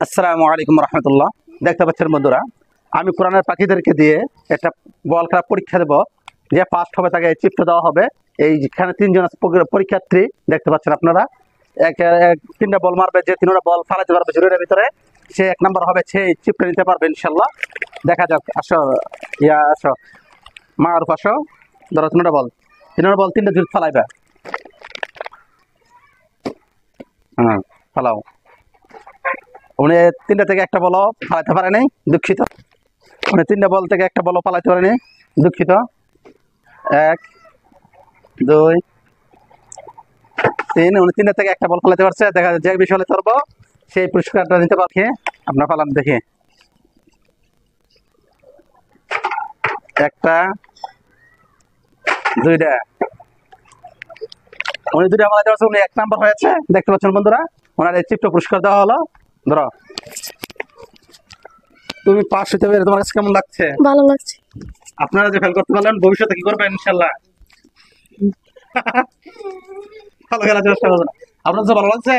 আসসালামু আলাইকুম রহমতুল্লাহ। দেখতে পাচ্ছেন বন্ধুরা, আমি কোরআনের পাখিদেরকে দিয়ে একটা বল খেলা পরীক্ষা দেবো। যে ফার্স্ট হবে তাকে চিপটা দেওয়া হবে। এইখানে তিনজন আছে পরীক্ষার্থী, দেখতে পাচ্ছেন আপনারা। তিনটা বল মারবে, যে তিনটা বল ফালাতে পারবে জুড়ির ভিতরে সে এক নাম্বার হবে, সেই চিপটা নিতে পারবে ইনশাল্লাহ। দেখা যাক, আসো আসো মারুফ, আসো। ধরো তিনটা বল তিনটা জুড়ি ফালাইবে। হ্যাঁ, ফালাও। উনি তিনটা থেকে একটা বলও ফালাইতে পারে নাই, দুঃখিত। উনি তিনটা বল থেকে একটা বলও ফালাইতে পারেনি, দুঃখিত। 1 2 3, উনি তিনটা থেকে একটা বল ফালাইতে পারছে। দেখা যায় যে বিষয়ে ধরবো সেই পুরস্কারটা নিতে পারছে। আপনার ফালান দেখি। একটা, দুইটা। উনি দুইটা ফালাইতে পারছে, উনি 1 নাম্বার হয়েছে। দেখতে পাচ্ছেন বন্ধুরা, ওনার এই চিপটা পুরস্কার দেওয়া হলো। ধরো, তুমি পাস হতে পেরে তোমার কাছে কেমন লাগছে? ভালো লাগছে। আপনারা যে ফেল করতে পারলেন, ভবিষ্যতে কি করবেন ইনশাল্লাহ? ভালো খেলার চেষ্টা করবেন। আপনার তো ভালো লাগছে?